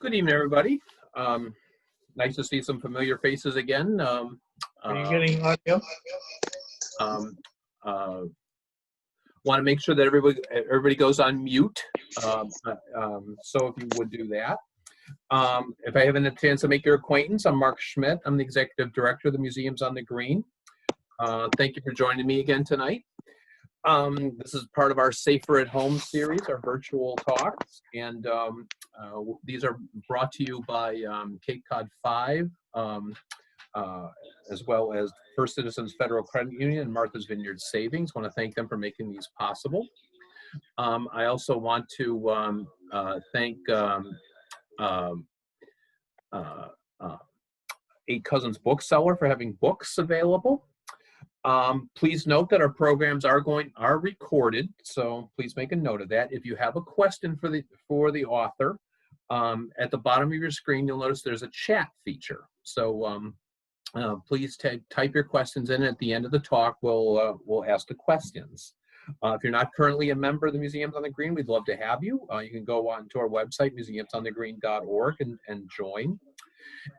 Good evening, everybody. Nice to see some familiar faces again. Are you getting audio? Want to make sure that everybody goes on mute. So if you would do that. If I haven't had a chance to make your acquaintance, I'm Mark Schmidt. I'm the Executive Director of the Museums on the Green. Thank you for joining me again tonight. This is part of our Safer at Home series, our virtual talks, and these are brought to you by Cape Cod 5, as well as First Citizens Federal Credit Union and Martha's Vineyard Savings. I want to thank them for making these possible. I also want to thank Eight Cousins Bookseller for having books available. Please note that our programs are recorded, so please make a note of that. If you have a question for the author, at the bottom of your screen you'll notice there's a chat feature. So please type your questions in. At the end of the talk, we'll ask the questions. If you're not currently a member of the Museums on the Green, we'd love to have you. You can go on to our website, museumsonthegreen.org, and join.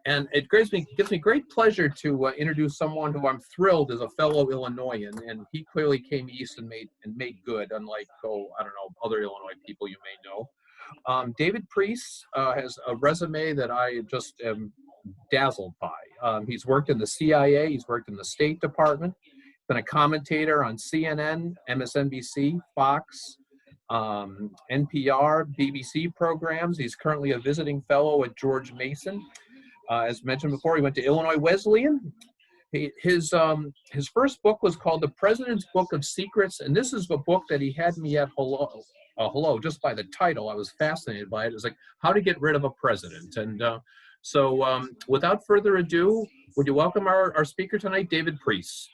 And it gives me great pleasure to introduce someone who I'm thrilled is a fellow Illinoisan, and he clearly came east and made good, unlike other Illinois people you may know. David Priess has a resume that I just am dazzled by. He's worked in the CIA, he's worked in the State Department, been a commentator on CNN, MSNBC, Fox, NPR, BBC programs. He's currently a visiting fellow at George Mason. As mentioned before, he went to Illinois Wesleyan. His first book was called The President's Book of Secrets, and this is the book that he had me at hello, just by the title. I was fascinated by it. It was like, how to get rid of a president. And so without further ado, would you welcome our speaker tonight, David Priess.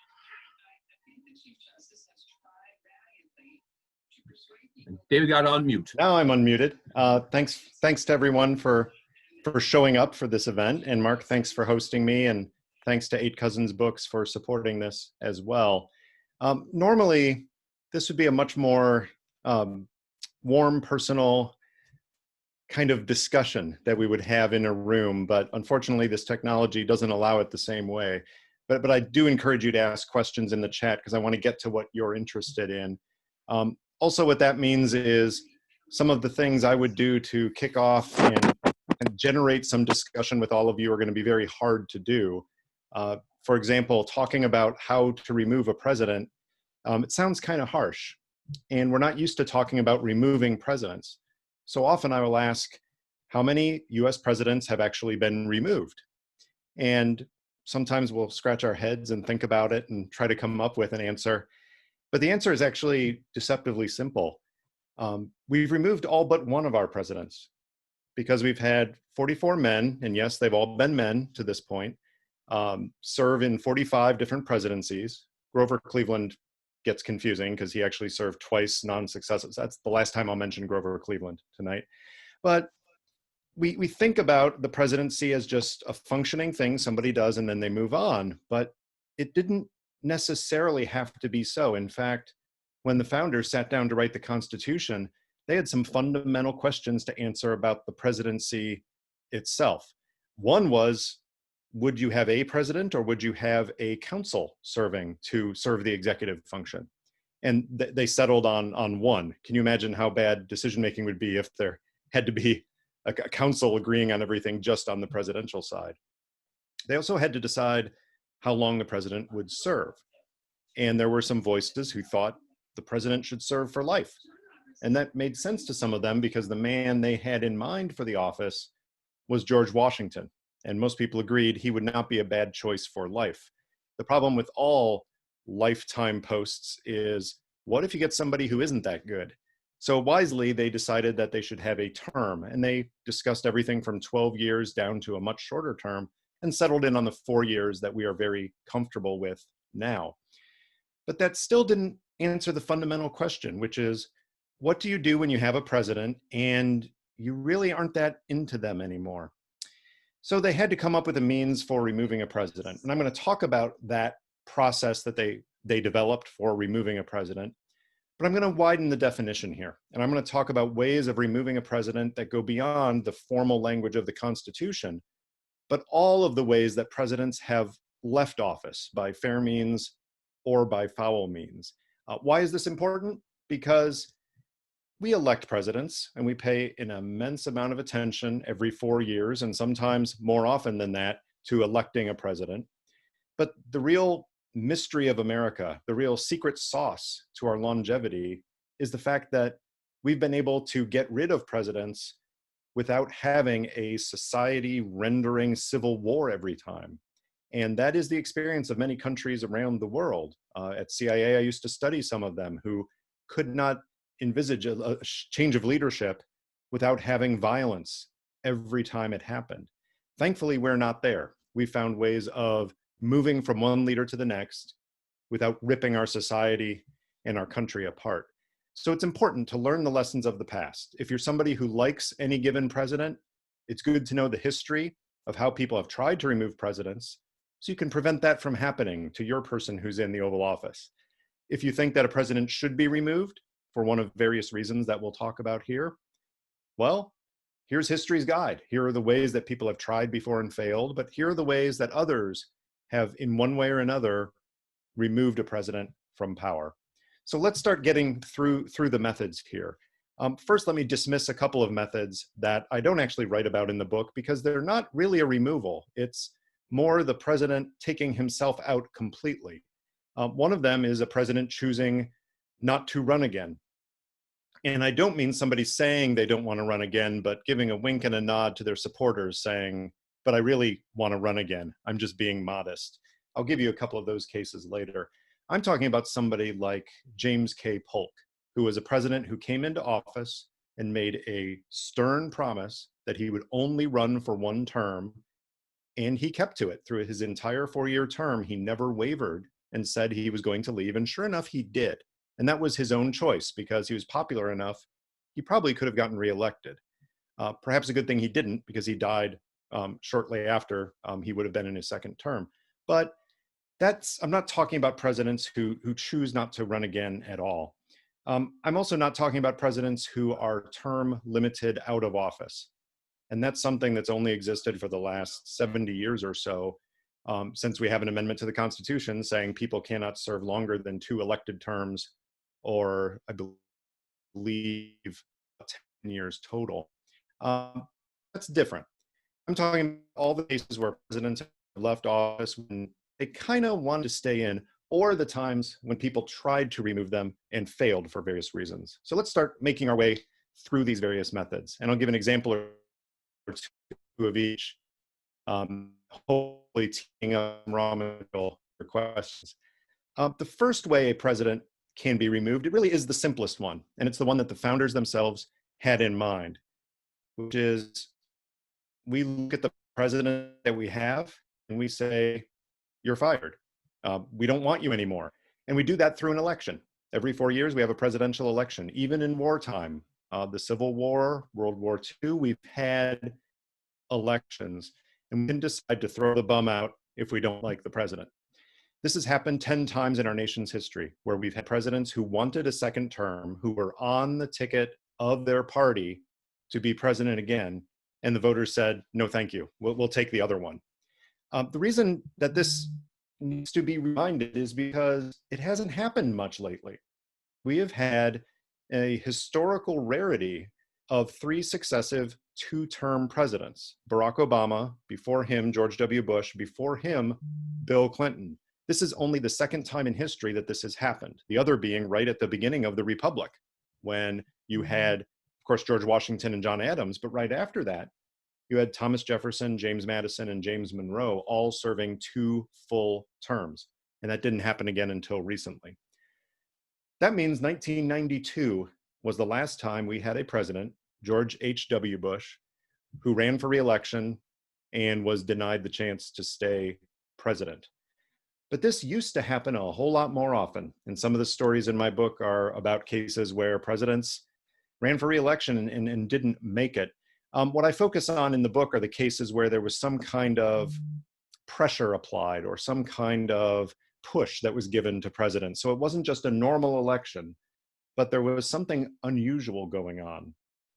David got on mute. Now I'm unmuted. Thanks to everyone for showing up for this event. And Mark, thanks for hosting me, and thanks to Eight Cousins Books for supporting this as well. Normally, this would be a much more warm, personal kind of discussion that we would have in a room, but unfortunately this technology doesn't allow it the same way. But I do encourage you to ask questions in the chat because I want to get to what you're interested in. Also, what that means is some of the things I would do to kick off and generate some discussion with all of you are going to be very hard to do. For example, talking about how to remove a president, it sounds kind of harsh, and we're not used to talking about removing presidents. So often I will ask, how many US presidents have actually been removed? And sometimes we'll scratch our heads and think about it and try to come up with an answer. But the answer is actually deceptively simple. We've removed all but one of our presidents, because we've had 44 men, and yes, they've all been men to this point, serve in 45 different presidencies. Grover Cleveland gets confusing because he actually served twice non-successive. That's the last time I'll mention Grover Cleveland tonight. But we think about the presidency as just a functioning thing somebody does and then they move on, but it didn't necessarily have to be so. In fact, when the founders sat down to write the Constitution, they had some fundamental questions to answer about the presidency itself. One was, would you have a president or would you have a council serving to serve the executive function? And they settled on one. Can you imagine how bad decision-making would be if there had to be a council agreeing on everything just on the presidential side? They also had to decide how long the president would serve. And there were some voices who thought the president should serve for life. And that made sense to some of them because the man they had in mind for the office was George Washington. And most people agreed he would not be a bad choice for life. The problem with all lifetime posts is, what if you get somebody who isn't that good? So wisely, they decided that they should have a term. And they discussed everything from 12 years down to a much shorter term and settled in on the 4 years that we are very comfortable with now. But that still didn't answer the fundamental question, which is, what do you do when you have a president and you really aren't that into them anymore? So they had to come up with a means for removing a president. And I'm going to talk about that process that they developed for removing a president. But I'm going to widen the definition here, and I'm going to talk about ways of removing a president that go beyond the formal language of the Constitution, but all of the ways that presidents have left office by fair means or by foul means. Why is this important? Because we elect presidents and we pay an immense amount of attention every 4 years, and sometimes more often than that, to electing a president. But the real mystery of America, the real secret sauce to our longevity, is the fact that we've been able to get rid of presidents without having a society rendering civil war every time. And that is the experience of many countries around the world. At CIA, I used to study some of them who could not envisage a change of leadership without having violence every time it happened. Thankfully, we're not there. We found ways of moving from one leader to the next without ripping our society and our country apart. So it's important to learn the lessons of the past. If you're somebody who likes any given president, it's good to know the history of how people have tried to remove presidents so you can prevent that from happening to your person who's in the Oval Office. If you think that a president should be removed for one of various reasons that we'll talk about here, well, here's history's guide. Here are the ways that people have tried before and failed, but here are the ways that others have, in one way or another, removed a president from power. So let's start getting through the methods here. First, let me dismiss a couple of methods that I don't actually write about in the book because they're not really a removal. It's more the president taking himself out completely. One of them is a president choosing not to run again. And I don't mean somebody saying they don't want to run again, but giving a wink and a nod to their supporters saying, but I really want to run again. I'm just being modest. I'll give you a couple of those cases later. I'm talking about somebody like James K. Polk, who was a president who came into office and made a stern promise that he would only run for one term. And he kept to it through his entire 4-year term. He never wavered and said he was going to leave. And sure enough, he did. And that was his own choice because he was popular enough. He probably could have gotten reelected. Perhaps a good thing he didn't because he died shortly after he would have been in his second term. But I'm not talking about presidents who choose not to run again at all. I'm also not talking about presidents who are term limited out of office. And that's something that's only existed for the last 70 years or so, since we have an amendment to the Constitution saying people cannot serve longer than 2 elected terms, or I believe 10 years total. That's different. I'm talking about all the cases where presidents have left office when they kind of wanted to stay in, or the times when people tried to remove them and failed for various reasons. So let's start making our way through these various methods. And I'll give an example or two of each, hopefully teeing up raw material for questions. The first way a president can be removed, it really is the simplest one, and it's the one that the founders themselves had in mind, which is we look at the president that we have and we say, you're fired. We don't want you anymore. And we do that through an election. Every 4 years, we have a presidential election. Even in wartime, the Civil War, World War II, we've had elections, and we can decide to throw the bum out if we don't like the president. This has happened 10 times in our nation's history, where we've had presidents who wanted a second term, who were on the ticket of their party to be president again, and the voters said, no, thank you. We'll take the other one. The reason that this needs to be reminded is because it hasn't happened much lately. We have had a historical rarity of 3 successive 2-term presidents. Barack Obama, before him, George W. Bush, before him, Bill Clinton. This is only the second time in history that this has happened. The other being right at the beginning of the Republic, when you had, of course, George Washington and John Adams, but right after that, you had Thomas Jefferson, James Madison, and James Monroe all serving 2 full terms. And that didn't happen again until recently. That means 1992 was the last time we had a president, George H.W. Bush, who ran for re-election and was denied the chance to stay president. But this used to happen a whole lot more often. And some of the stories in my book are about cases where presidents ran for re-election and didn't make it. What I focus on in the book are the cases where there was some kind of pressure applied or some kind of push that was given to presidents. So it wasn't just a normal election, but there was something unusual going on.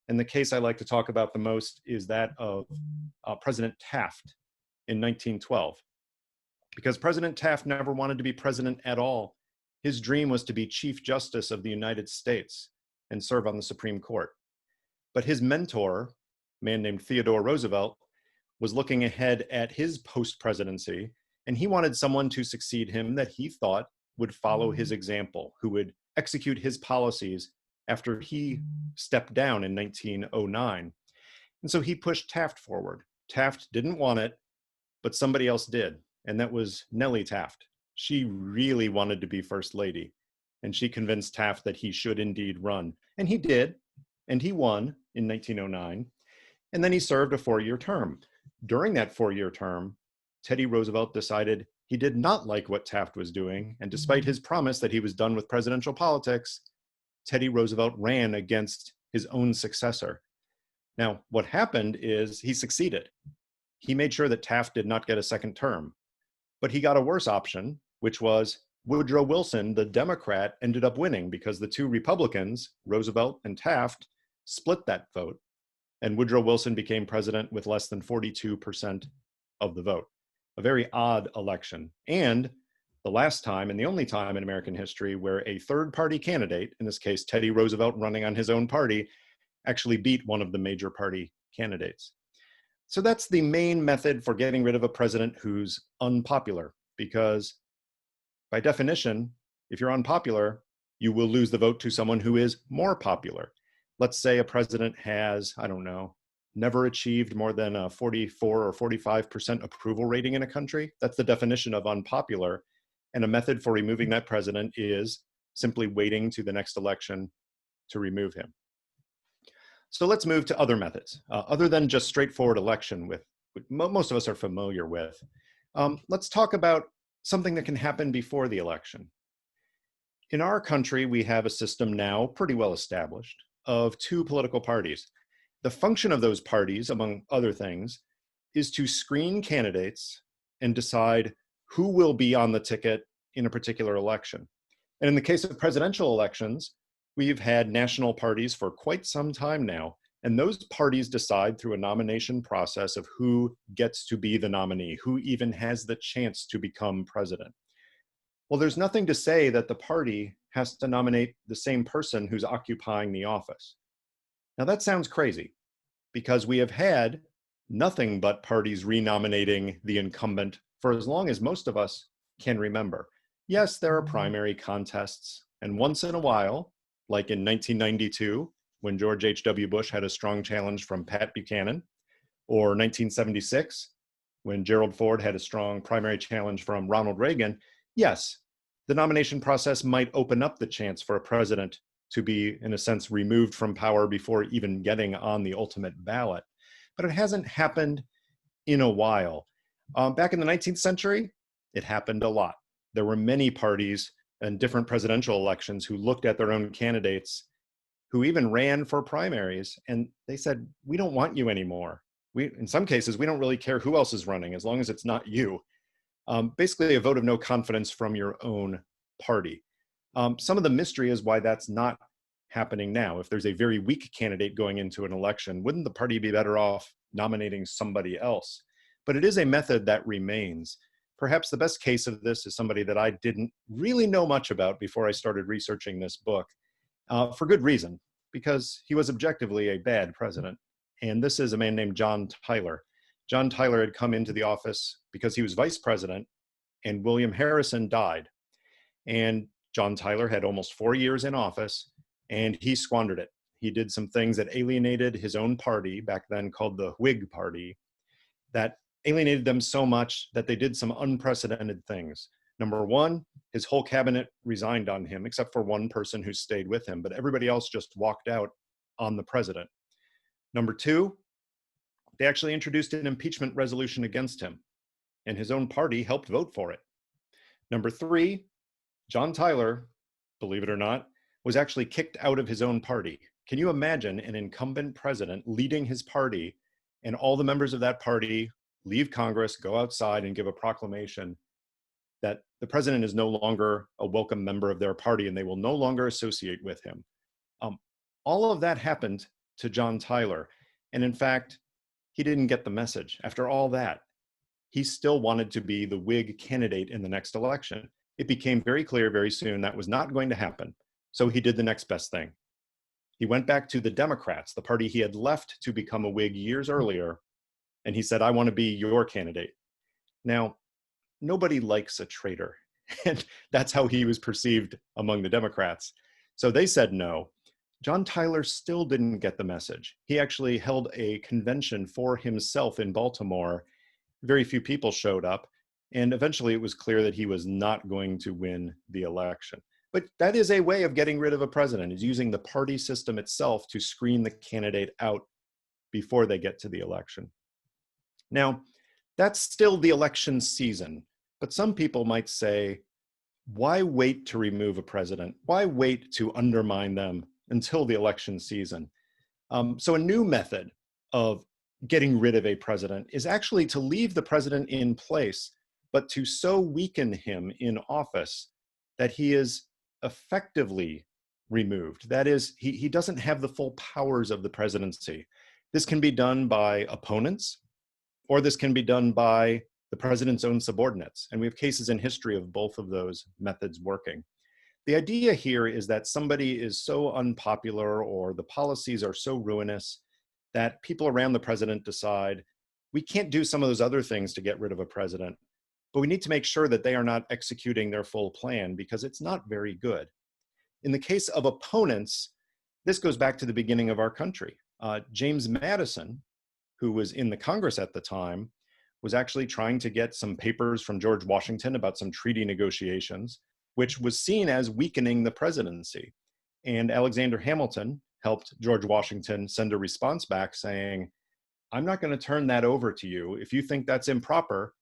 And the case I like to talk about the most is that of President Taft in 1912. Because President Taft never wanted to be president at all. His dream was to be Chief Justice of the United States and serve on the Supreme Court. But his mentor, a man named Theodore Roosevelt, was looking ahead at his post-presidency, and he wanted someone to succeed him that he thought would follow his example, who would execute his policies after he stepped down in 1909. And so he pushed Taft forward. Taft didn't want it, but somebody else did, and that was Nellie Taft. She really wanted to be First Lady, and she convinced Taft that he should indeed run. And he did, and he won in 1909, and then he served a 4-year term. During that 4-year term, Teddy Roosevelt decided he did not like what Taft was doing, and despite his promise that he was done with presidential politics, Teddy Roosevelt ran against his own successor. Now, what happened is he succeeded. He made sure that Taft did not get a second term, but he got a worse option, which was Woodrow Wilson, the Democrat, ended up winning because the two Republicans, Roosevelt and Taft, split that vote, and Woodrow Wilson became president with less than 42% of the vote. A very odd election, and the last time and the only time in American history where a third-party candidate, in this case Teddy Roosevelt running on his own party, actually beat one of the major party candidates. So that's the main method for getting rid of a president who's unpopular, because by definition, if you're unpopular, you will lose the vote to someone who is more popular. Let's say a president has, I don't know, never achieved more than a 44 or 45% approval rating in a country. That's the definition of unpopular. And a method for removing that president is simply waiting to the next election to remove him. So let's move to other methods, other than just straightforward election, with most of us are familiar with. Let's talk about something that can happen before the election. In our country, we have a system now pretty well established of two political parties. The function of those parties, among other things, is to screen candidates and decide who will be on the ticket in a particular election. And in the case of presidential elections, we've had national parties for quite some time now, and those parties decide through a nomination process of who gets to be the nominee, who even has the chance to become president. Well, there's nothing to say that the party has to nominate the same person who's occupying the office. Now that sounds crazy, because we have had nothing but parties renominating the incumbent for as long as most of us can remember. Yes, there are primary contests, and once in a while, like in 1992, when George H.W. Bush had a strong challenge from Pat Buchanan, or 1976, when Gerald Ford had a strong primary challenge from Ronald Reagan, yes, the nomination process might open up the chance for a president to be, in a sense, removed from power before even getting on the ultimate ballot. But it hasn't happened in a while. Back in the 19th century, it happened a lot. There were many parties and different presidential elections who looked at their own candidates, who even ran for primaries, and they said, we don't want you anymore. In some cases, we don't really care who else is running, as long as it's not you. Basically a vote of no confidence from your own party. Some of the mystery is why that's not happening now. If there's a very weak candidate going into an election, wouldn't the party be better off nominating somebody else? But it is a method that remains. Perhaps the best case of this is somebody that I didn't really know much about before I started researching this book, for good reason, because he was objectively a bad president. And this is a man named John Tyler. John Tyler had come into the office because he was vice president, and William Harrison died. And John Tyler had almost 4 years in office, and he squandered it. He did some things that alienated his own party, back then called the Whig Party, that alienated them so much that they did some unprecedented things. Number one, his whole cabinet resigned on him, except for one person who stayed with him, but everybody else just walked out on the president. Number two, they actually introduced an impeachment resolution against him, and his own party helped vote for it. Number three, John Tyler, believe it or not, was actually kicked out of his own party. Can you imagine an incumbent president leading his party, and all the members of that party leave Congress, go outside and give a proclamation that the president is no longer a welcome member of their party and they will no longer associate with him. All of that happened to John Tyler. And in fact, he didn't get the message. After all that, he still wanted to be the Whig candidate in the next election. It became very clear very soon that was not going to happen. So he did the next best thing. He went back to the Democrats, the party he had left to become a Whig years earlier, and he said, I want to be your candidate. Now, nobody likes a traitor, and that's how he was perceived among the Democrats. So they said no. John Tyler still didn't get the message. He actually held a convention for himself in Baltimore. Very few people showed up, and eventually it was clear that he was not going to win the election. But that is a way of getting rid of a president, is using the party system itself to screen the candidate out before they get to the election. Now, that's still the election season, but some people might say, why wait to remove a president? Why wait to undermine them until the election season? So a new method of getting rid of a president is actually to leave the president in place, but to so weaken him in office that he is effectively removed. That is, he doesn't have the full powers of the presidency. This can be done by opponents, or this can be done by the president's own subordinates. And we have cases in history of both of those methods working. The idea here is that somebody is so unpopular or the policies are so ruinous that people around the president decide, we can't do some of those other things to get rid of a president, but we need to make sure that they are not executing their full plan because it's not very good. In the case of opponents, this goes back to the beginning of our country. James Madison, who was in the Congress at the time, was actually trying to get some papers from George Washington about some treaty negotiations, which was seen as weakening the presidency. And Alexander Hamilton helped George Washington send a response back saying, I'm not going to turn that over to you. If you think that's improper,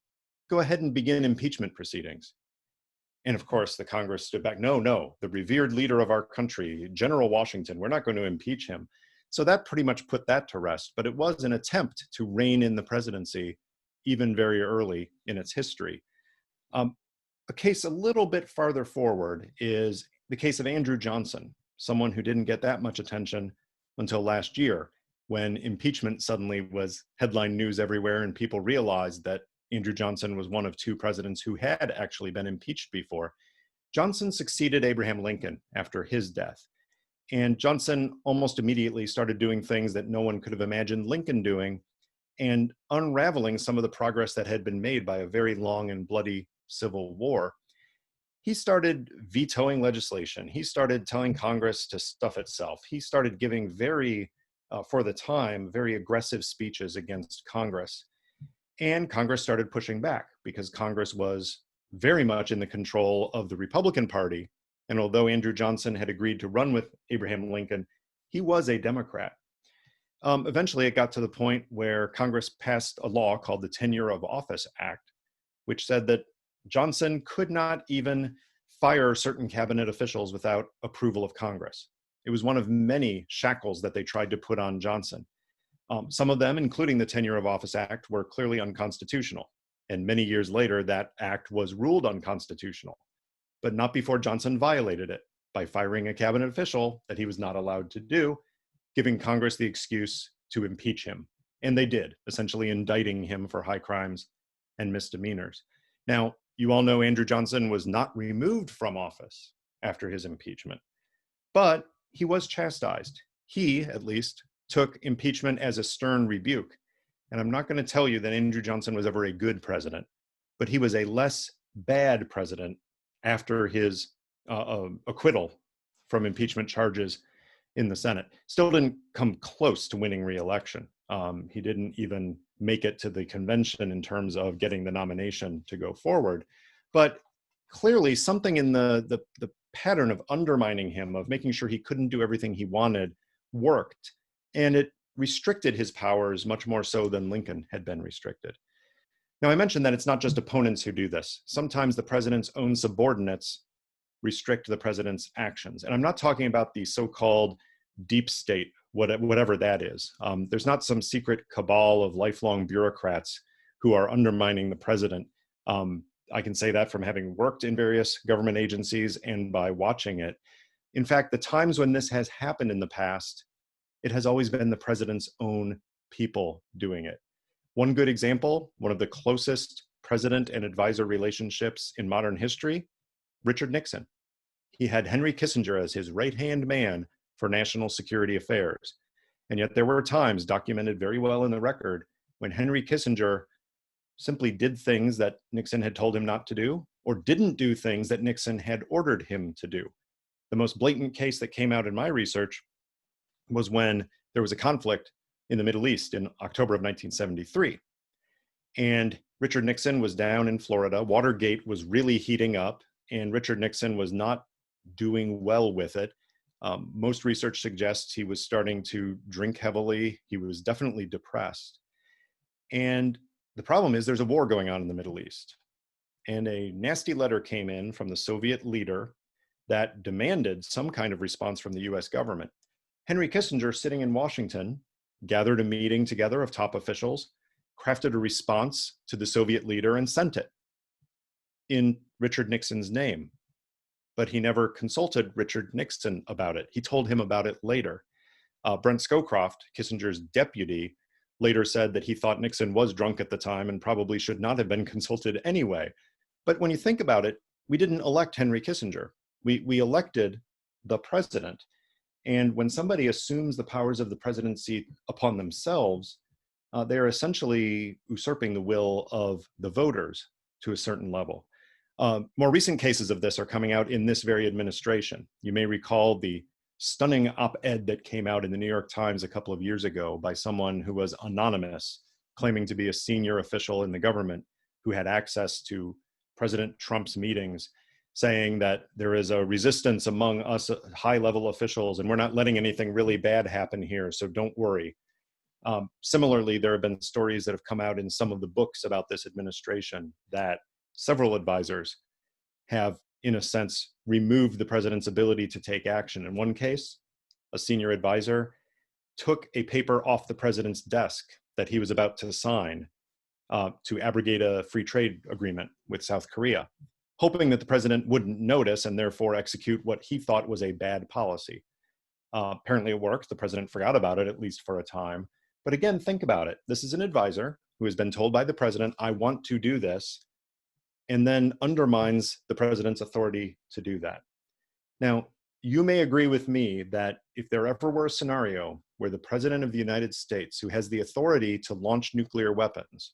go ahead and begin impeachment proceedings. And of course, the Congress stood back. No, the revered leader of our country, General Washington, we're not going to impeach him. So that pretty much put that to rest. But it was an attempt to rein in the presidency even very early in its history. A case a little bit farther forward is the case of Andrew Johnson, someone who didn't get that much attention until last year, when impeachment suddenly was headline news everywhere and people realized that Andrew Johnson was one of two presidents who had actually been impeached before. Johnson succeeded Abraham Lincoln after his death. And Johnson almost immediately started doing things that no one could have imagined Lincoln doing and unraveling some of the progress that had been made by a very long and bloody Civil War. He started vetoing legislation. He started telling Congress to stuff itself. He started giving for the time, very aggressive speeches against Congress. And Congress started pushing back because Congress was very much in the control of the Republican Party. And although Andrew Johnson had agreed to run with Abraham Lincoln, he was a Democrat. Eventually, it got to the point where Congress passed a law called the Tenure of Office Act, which said that Johnson could not even fire certain cabinet officials without approval of Congress. It was one of many shackles that they tried to put on Johnson. Some of them, including the Tenure of Office Act, were clearly unconstitutional. And many years later, that act was ruled unconstitutional, but not before Johnson violated it by firing a cabinet official that he was not allowed to do, giving Congress the excuse to impeach him. And they did, essentially indicting him for high crimes and misdemeanors. Now, you all know Andrew Johnson was not removed from office after his impeachment, but he was chastised. He, at least, took impeachment as a stern rebuke. And I'm not going to tell you that Andrew Johnson was ever a good president, but he was a less bad president after his acquittal from impeachment charges in the Senate. Still didn't come close to winning re-election. He didn't even make it to the convention in terms of getting the nomination to go forward. But clearly something in the pattern of undermining him, of making sure he couldn't do everything he wanted, worked. And it restricted his powers much more so than Lincoln had been restricted. Now, I mentioned that it's not just opponents who do this. Sometimes the president's own subordinates restrict the president's actions. And I'm not talking about the so-called deep state, whatever that is. There's not some secret cabal of lifelong bureaucrats who are undermining the president. I can say that from having worked in various government agencies and by watching it. In fact, the times when this has happened in the past, it has always been the president's own people doing it. One good example, one of the closest president and advisor relationships in modern history, Richard Nixon. He had Henry Kissinger as his right-hand man for national security affairs. And yet there were times, documented very well in the record, when Henry Kissinger simply did things that Nixon had told him not to do, or didn't do things that Nixon had ordered him to do. The most blatant case that came out in my research was when there was a conflict in the Middle East in October of 1973. And Richard Nixon was down in Florida. Watergate was really heating up, and Richard Nixon was not doing well with it. Most research suggests he was starting to drink heavily. He was definitely depressed. And the problem is there's a war going on in the Middle East. And a nasty letter came in from the Soviet leader that demanded some kind of response from the US government. Henry Kissinger, sitting in Washington, gathered a meeting together of top officials, crafted a response to the Soviet leader and sent it in Richard Nixon's name. But he never consulted Richard Nixon about it. He told him about it later. Brent Scowcroft, Kissinger's deputy, later said that he thought Nixon was drunk at the time and probably should not have been consulted anyway. But when you think about it, we didn't elect Henry Kissinger. We elected the president. And when somebody assumes the powers of the presidency upon themselves, they are essentially usurping the will of the voters to a certain level. More recent cases of this are coming out in this very administration. You may recall the stunning op-ed that came out in the New York Times a couple of years ago by someone who was anonymous, claiming to be a senior official in the government who had access to President Trump's meetings, saying that there is a resistance among us high-level officials and we're not letting anything really bad happen here, so don't worry. Similarly, there have been stories that have come out in some of the books about this administration that several advisors have, in a sense, removed the president's ability to take action. In one case, a senior advisor took a paper off the president's desk that he was about to sign to abrogate a free trade agreement with South Korea, hoping that the president wouldn't notice and therefore execute what he thought was a bad policy. Apparently it worked. The president forgot about it, at least for a time. But again, think about it. This is an advisor who has been told by the president, I want to do this, and then undermines the president's authority to do that. Now, you may agree with me that if there ever were a scenario where the president of the United States, who has the authority to launch nuclear weapons,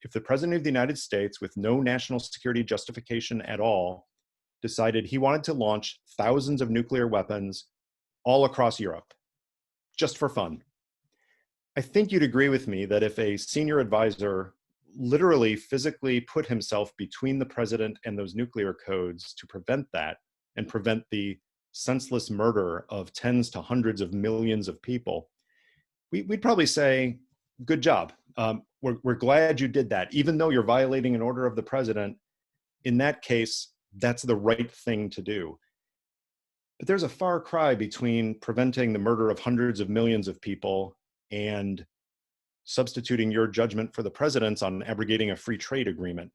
if the president of the United States, with no national security justification at all, decided he wanted to launch thousands of nuclear weapons all across Europe, just for fun, I think you'd agree with me that if a senior advisor literally physically put himself between the president and those nuclear codes to prevent that and prevent the senseless murder of tens to hundreds of millions of people, we'd probably say, good job. We're glad you did that. Even though you're violating an order of the president, in that case, that's the right thing to do. But there's a far cry between preventing the murder of hundreds of millions of people and substituting your judgment for the president's on abrogating a free trade agreement.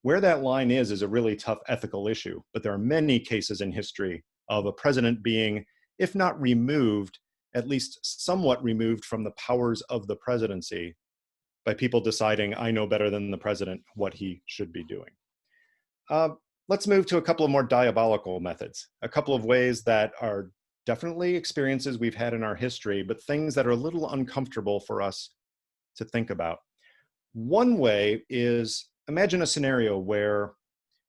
Where that line is a really tough ethical issue, but there are many cases in history of a president being, if not removed, at least somewhat removed from the powers of the presidency by people deciding, I know better than the president what he should be doing. Let's move to a couple of more diabolical methods, a couple of ways that are definitely experiences we've had in our history, but things that are a little uncomfortable for us to think about. One way is, imagine a scenario where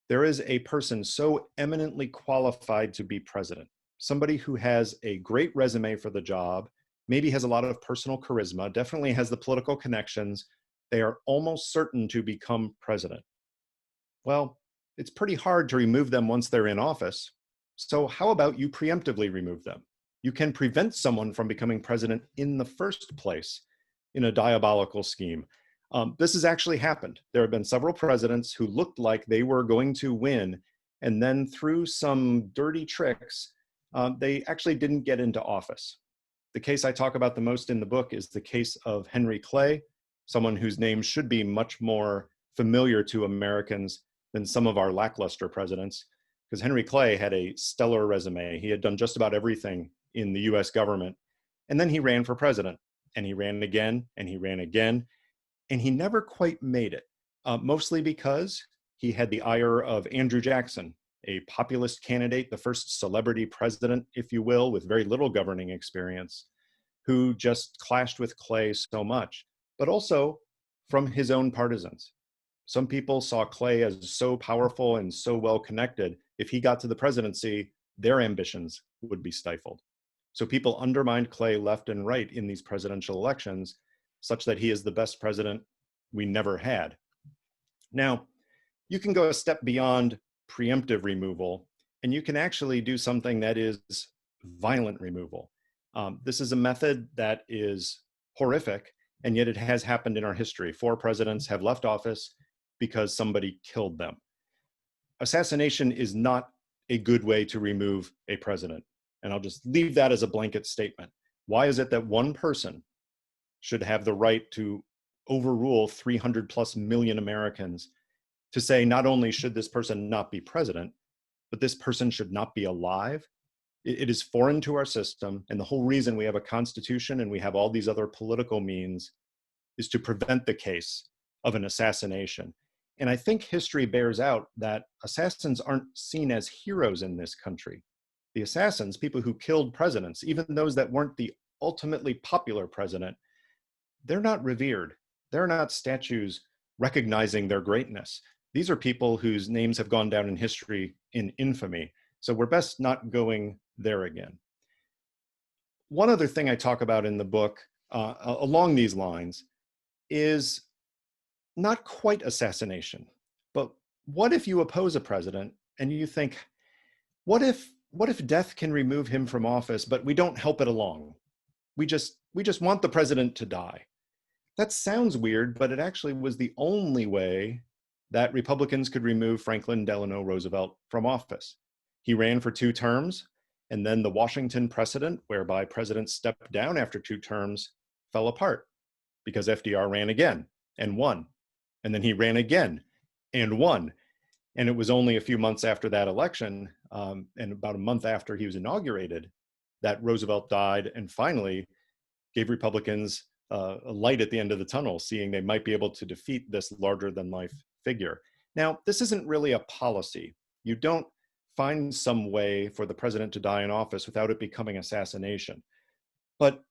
there is a person so eminently qualified to be president, somebody who has a great resume for the job, maybe has a lot of personal charisma, definitely has the political connections. They are almost certain to become president. Well, it's pretty hard to remove them once they're in office. So how about you preemptively remove them? You can prevent someone from becoming president in the first place in a diabolical scheme. This has actually happened. There have been several presidents who looked like they were going to win, and then through some dirty tricks, they actually didn't get into office. The case I talk about the most in the book is the case of Henry Clay, someone whose name should be much more familiar to Americans than some of our lackluster presidents, because Henry Clay had a stellar resume. He had done just about everything in the US government. And then he ran for president, and he ran again, and he ran again, and he never quite made it, mostly because he had the ire of Andrew Jackson, a populist candidate, the first celebrity president, if you will, with very little governing experience, who just clashed with Clay so much, but also from his own partisans. Some people saw Clay as so powerful and so well connected, if he got to the presidency, their ambitions would be stifled. So people undermined Clay left and right in these presidential elections, such that he is the best president we never had. Now, you can go a step beyond preemptive removal, and you can actually do something that is violent removal. This is a method that is horrific, and yet it has happened in our history. 4 presidents have left office because somebody killed them. Assassination is not a good way to remove a president. And I'll just leave that as a blanket statement. Why is it that one person should have the right to overrule 300 plus million Americans to say not only should this person not be president, but this person should not be alive? It is foreign to our system. And the whole reason we have a constitution and we have all these other political means is to prevent the case of an assassination. And I think history bears out that assassins aren't seen as heroes in this country. The assassins, people who killed presidents, even those that weren't the ultimately popular president, they're not revered. They're not statues recognizing their greatness. These are people whose names have gone down in history in infamy. So we're best not going there again. One other thing I talk about in the book along these lines is not quite assassination, but what if you oppose a president and you think, what if death can remove him from office, but we don't help it along? We just want the president to die. That sounds weird, but it actually was the only way that Republicans could remove Franklin Delano Roosevelt from office. He ran for 2 terms, and then the Washington precedent, whereby presidents stepped down after 2 terms, fell apart because FDR ran again and won. And then he ran again and won. And it was only a few months after that election, and about a month after he was inaugurated, that Roosevelt died and finally gave Republicans a light at the end of the tunnel, seeing they might be able to defeat this larger than life figure. Now, this isn't really a policy. You don't find some way for the president to die in office without it becoming assassination. But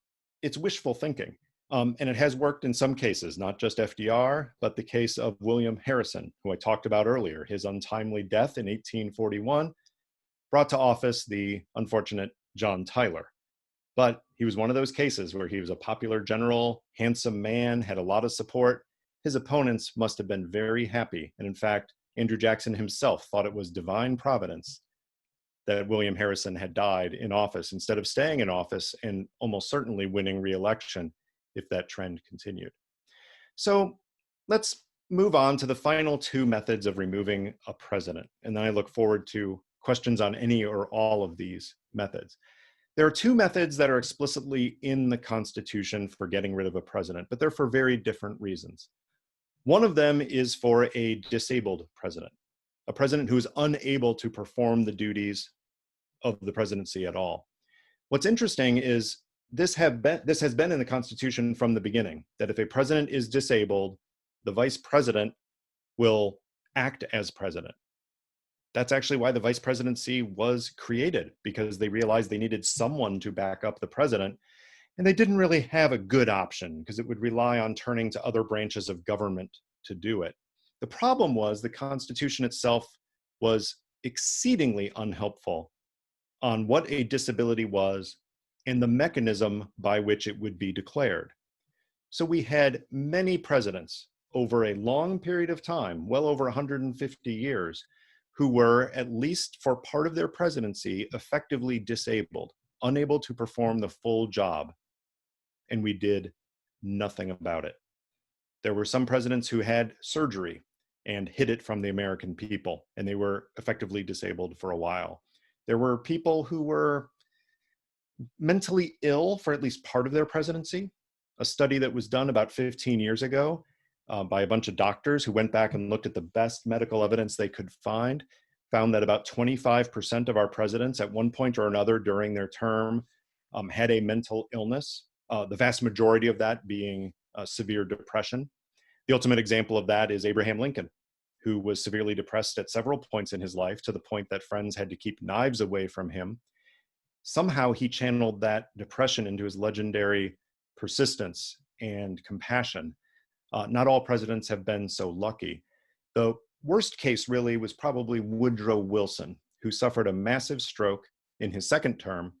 it's wishful thinking. And it has worked in some cases, not just FDR, but the case of William Harrison, who I talked about earlier. His untimely death in 1841 brought to office the unfortunate John Tyler. But he was one of those cases where he was a popular general, handsome man, had a lot of support. His opponents must have been very happy. And in fact, Andrew Jackson himself thought it was divine providence that William Harrison had died in office instead of staying in office and almost certainly winning re-election if that trend continued. So let's move on to the final 2 methods of removing a president. And then I look forward to questions on any or all of these methods. There are 2 methods that are explicitly in the Constitution for getting rid of a president, but they're for very different reasons. One of them is for a disabled president, a president who is unable to perform the duties of the presidency at all. What's interesting is this has been in the Constitution from the beginning, that if a president is disabled, the vice president will act as president. That's actually why the vice presidency was created, because they realized they needed someone to back up the president, and they didn't really have a good option because it would rely on turning to other branches of government to do it. The problem was the Constitution itself was exceedingly unhelpful on what a disability was and the mechanism by which it would be declared. So we had many presidents over a long period of time, well over 150 years, who were, at least for part of their presidency, effectively disabled, unable to perform the full job. And we did nothing about it. There were some presidents who had surgery and hid it from the American people, and they were effectively disabled for a while. There were people who were mentally ill for at least part of their presidency. A study that was done about 15 years ago by a bunch of doctors who went back and looked at the best medical evidence they could find, found that about 25% of our presidents at one point or another during their term had a mental illness, the vast majority of that being severe depression. The ultimate example of that is Abraham Lincoln, who was severely depressed at several points in his life, to the point that friends had to keep knives away from him. Somehow he channeled that depression into his legendary persistence and compassion. Not all presidents have been so lucky. The worst case really was probably Woodrow Wilson, who suffered a massive stroke in his second term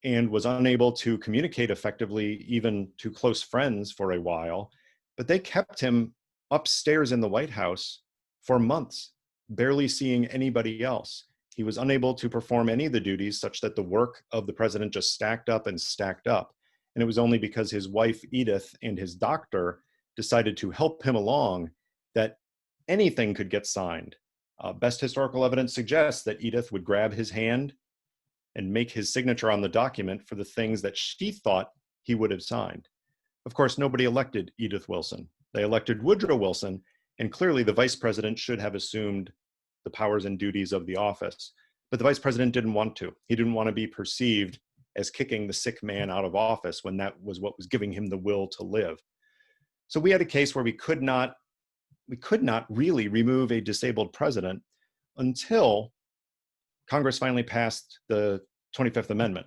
and was unable to communicate effectively even to close friends for a while. But they kept him upstairs in the White House for months, barely seeing anybody else. He was unable to perform any of the duties, such that the work of the president just stacked up and stacked up. And it was only because his wife, Edith, and his doctor decided to help him along that anything could get signed. Best historical evidence suggests that Edith would grab his hand and make his signature on the document for the things that she thought he would have signed. Of course, nobody elected Edith Wilson. They elected Woodrow Wilson, and clearly the vice president should have assumed the powers and duties of the office. But the vice president didn't want to. He didn't want to be perceived as kicking the sick man out of office when that was what was giving him the will to live. So we had a case where we could not really remove a disabled president until Congress finally passed the 25th Amendment.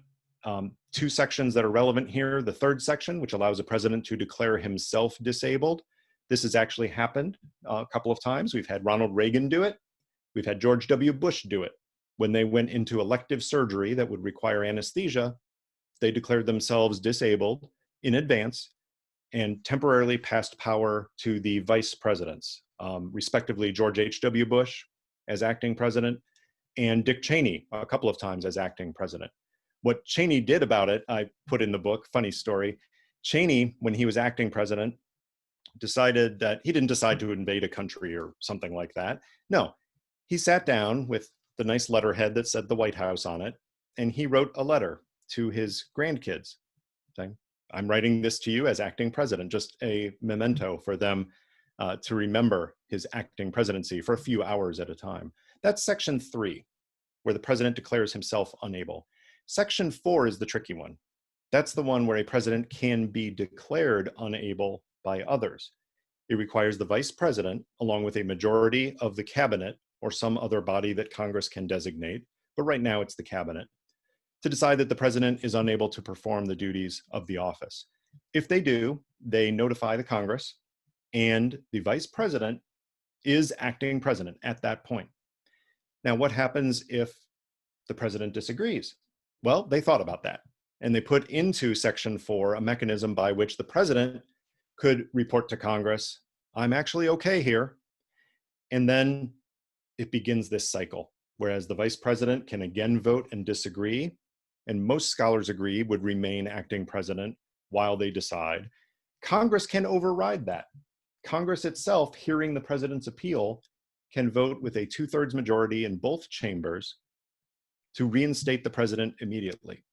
Two sections that are relevant here. The third section, which allows a president to declare himself disabled. This has actually happened a couple of times. We've had Ronald Reagan do it. We've had George W. Bush do it. When they went into elective surgery that would require anesthesia, they declared themselves disabled in advance and temporarily passed power to the vice presidents, respectively George H.W. Bush as acting president and Dick Cheney a couple of times as acting president. What Cheney did about it, I put in the book, funny story. Cheney, when he was acting president, decided that he didn't decide to invade a country or something like that. No, he sat down with the nice letterhead that said the White House on it, and he wrote a letter to his grandkids saying, I'm writing this to you as acting president, just a memento for them to remember his acting presidency for a few hours at a time. That's section 3, where the president declares himself unable. Section 4 is the tricky one. That's the one where a president can be declared unable by others. It requires the vice president, along with a majority of the cabinet or some other body that Congress can designate, but right now it's the cabinet, to decide that the president is unable to perform the duties of the office. If they do, they notify the Congress, and the vice president is acting president at that point. Now, what happens if the president disagrees? Well, they thought about that, and they put into Section 4 a mechanism by which the president could report to Congress, I'm actually okay here, and then it begins this cycle, whereas the vice president can again vote and disagree, and most scholars agree would remain acting president while they decide. Congress can override that. Congress itself, hearing the president's appeal, can vote with a 2/3 majority in both chambers to reinstate the president immediately.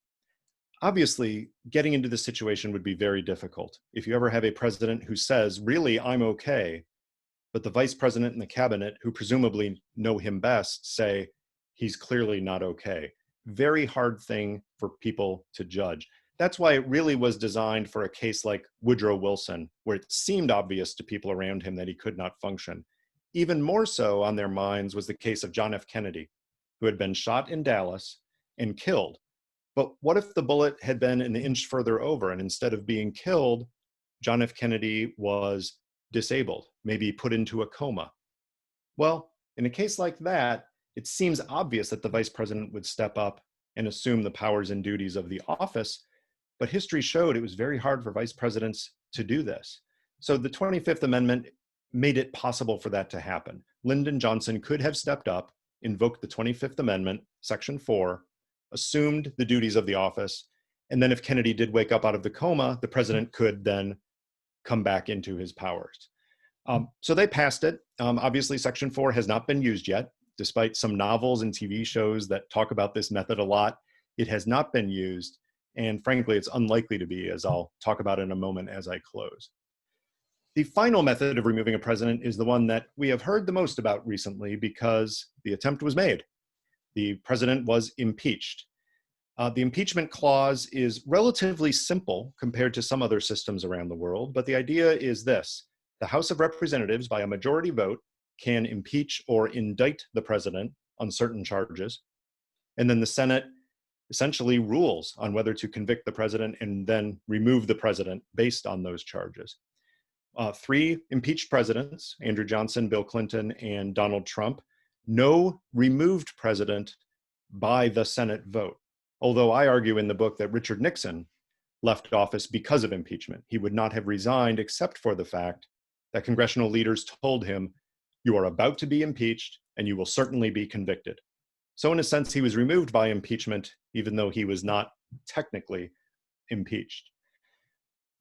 Obviously, getting into this situation would be very difficult. If you ever have a president who says, really, I'm okay, but the vice president and the cabinet, who presumably know him best, say, he's clearly not okay. Very hard thing for people to judge. That's why it really was designed for a case like Woodrow Wilson, where it seemed obvious to people around him that he could not function. Even more so on their minds was the case of John F. Kennedy, who had been shot in Dallas and killed. But what if the bullet had been an inch further over, and instead of being killed, John F. Kennedy was disabled, maybe put into a coma? Well, in a case like that, it seems obvious that the vice president would step up and assume the powers and duties of the office, but history showed it was very hard for vice presidents to do this. So the 25th Amendment made it possible for that to happen. Lyndon Johnson could have stepped up, invoked the 25th Amendment, Section 4, assumed the duties of the office, and then if Kennedy did wake up out of the coma, the president could then come back into his powers. So they passed it. Obviously, Section 4 has not been used yet, despite some novels and TV shows that talk about this method a lot. It has not been used, and frankly, it's unlikely to be, as I'll talk about in a moment as I close. The final method of removing a president is the one that we have heard the most about recently because the attempt was made. The president was impeached. The impeachment clause is relatively simple compared to some other systems around the world, but the idea is this: the House of Representatives, by a majority vote, can impeach or indict the president on certain charges, and then the Senate essentially rules on whether to convict the president and then remove the president based on those charges. 3 impeached presidents, Andrew Johnson, Bill Clinton, and Donald Trump. No removed president by the Senate vote. Although I argue in the book that Richard Nixon left office because of impeachment. He would not have resigned except for the fact that congressional leaders told him, you are about to be impeached and you will certainly be convicted. So in a sense, he was removed by impeachment, even though he was not technically impeached.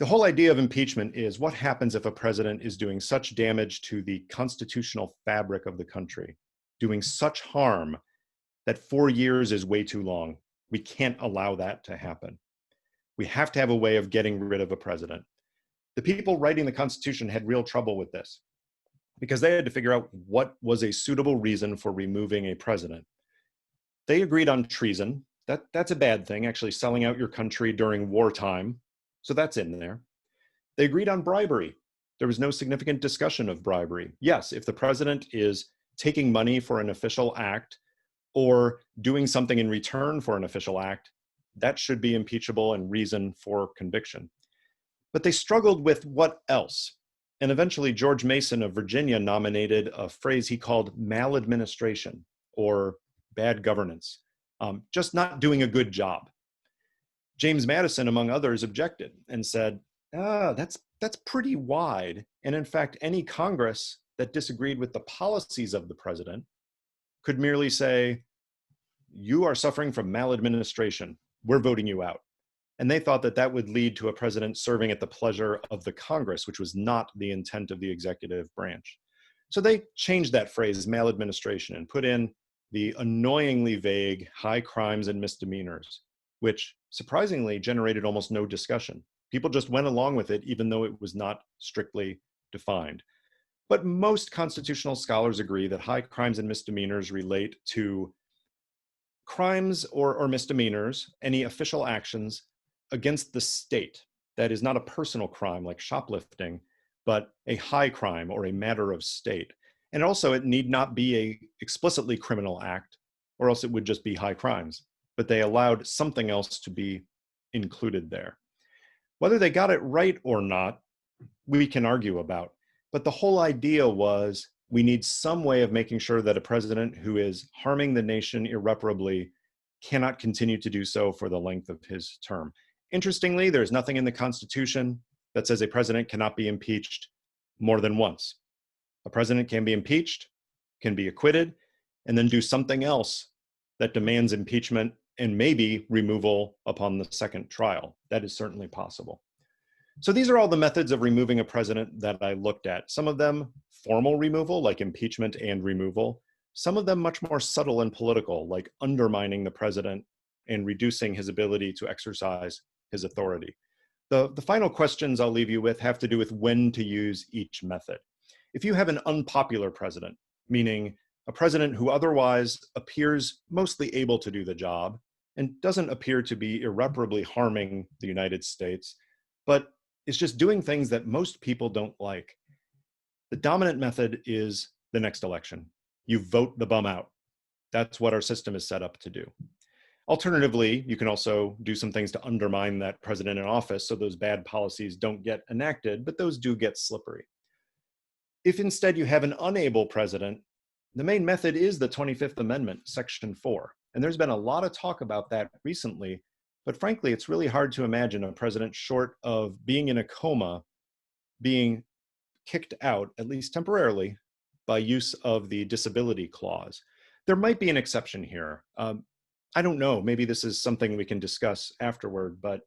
The whole idea of impeachment is what happens if a president is doing such damage to the constitutional fabric of the country, doing such harm that 4 years is way too long. We can't allow that to happen. We have to have a way of getting rid of a president. The people writing the Constitution had real trouble with this because they had to figure out what was a suitable reason for removing a president. They agreed on treason. That's a bad thing, actually selling out your country during wartime. So that's in there. They agreed on bribery. There was no significant discussion of bribery. Yes, if the president is taking money for an official act or doing something in return for an official act, that should be impeachable and reason for conviction. But they struggled with what else. And eventually George Mason of Virginia nominated a phrase he called maladministration or bad governance, just not doing a good job. James Madison, among others, objected and said, that's pretty wide. And in fact, any Congress that disagreed with the policies of the president could merely say, you are suffering from maladministration. We're voting you out. And they thought that that would lead to a president serving at the pleasure of the Congress, which was not the intent of the executive branch. So they changed that phrase, maladministration, and put in the annoyingly vague high crimes and misdemeanors, which surprisingly generated almost no discussion. People just went along with it, even though it was not strictly defined. But most constitutional scholars agree that high crimes and misdemeanors relate to crimes or misdemeanors, any official actions against the state. That is not a personal crime like shoplifting, but a high crime or a matter of state. And also it need not be a explicitly criminal act, or else it would just be high crimes. But they allowed something else to be included there. Whether they got it right or not, we can argue about. But the whole idea was we need some way of making sure that a president who is harming the nation irreparably cannot continue to do so for the length of his term. Interestingly, there's nothing in the Constitution that says a president cannot be impeached more than once. A president can be impeached, can be acquitted, and then do something else that demands impeachment and maybe removal upon the second trial. That is certainly possible. So these are all the methods of removing a president that I looked at. Some of them formal removal, like impeachment and removal. Some of them much more subtle and political, like undermining the president and reducing his ability to exercise his authority. The final questions I'll leave you with have to do with when to use each method. If you have an unpopular president, meaning a president who otherwise appears mostly able to do the job and doesn't appear to be irreparably harming the United States, but is just doing things that most people don't like, the dominant method is the next election. You vote the bum out. That's what our system is set up to do. Alternatively, you can also do some things to undermine that president in office so those bad policies don't get enacted, but those do get slippery. If instead you have an unable president, the main method is the 25th Amendment, Section 4. And there's been a lot of talk about that recently, but frankly, it's really hard to imagine a president short of being in a coma being kicked out, at least temporarily, by use of the disability clause. There might be an exception here. I don't know, maybe this is something we can discuss afterward, but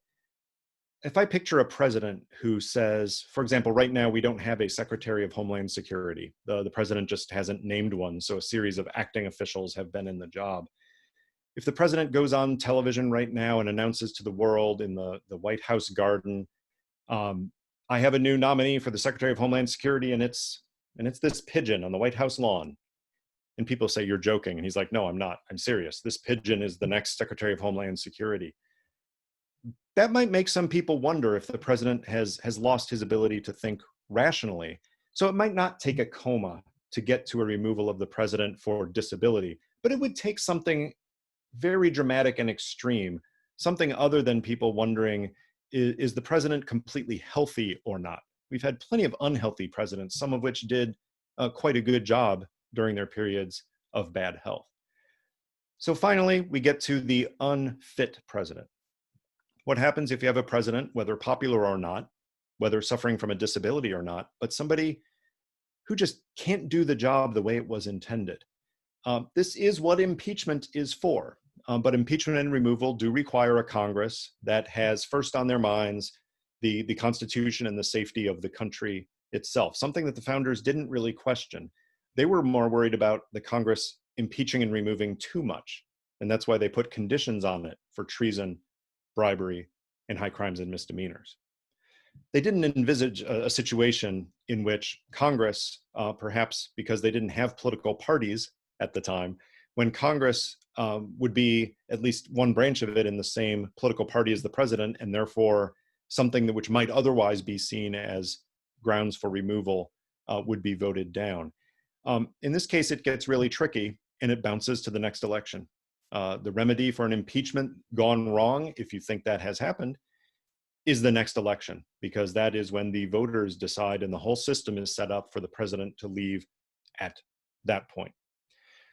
if I picture a president who says, for example, right now we don't have a Secretary of Homeland Security. The president just hasn't named one, so a series of acting officials have been in the job. If the president goes on television right now and announces to the world in the White House garden, I have a new nominee for the Secretary of Homeland Security, and it's this pigeon on the White House lawn. And people say, you're joking. And he's like, no, I'm not. I'm serious. This pigeon is the next Secretary of Homeland Security. That might make some people wonder if the president has lost his ability to think rationally. So it might not take a coma to get to a removal of the president for disability, but it would take something very dramatic and extreme, something other than people wondering, is the president completely healthy or not? We've had plenty of unhealthy presidents, some of which did quite a good job during their periods of bad health. So finally, we get to the unfit president. What happens if you have a president, whether popular or not, whether suffering from a disability or not, but somebody who just can't do the job the way it was intended? This is what impeachment is for. But impeachment and removal do require a Congress that has first on their minds the Constitution and the safety of the country itself, something that the founders didn't really question. They were more worried about the Congress impeaching and removing too much. And that's why they put conditions on it for treason, bribery, and high crimes and misdemeanors. They didn't envisage a situation in which Congress, perhaps because they didn't have political parties at the time, when Congress would be at least one branch of it in the same political party as the president, and therefore something that which might otherwise be seen as grounds for removal would be voted down. In this case, it gets really tricky and it bounces to the next election. The remedy for an impeachment gone wrong, if you think that has happened, is the next election, because that is when the voters decide and the whole system is set up for the president to leave at that point.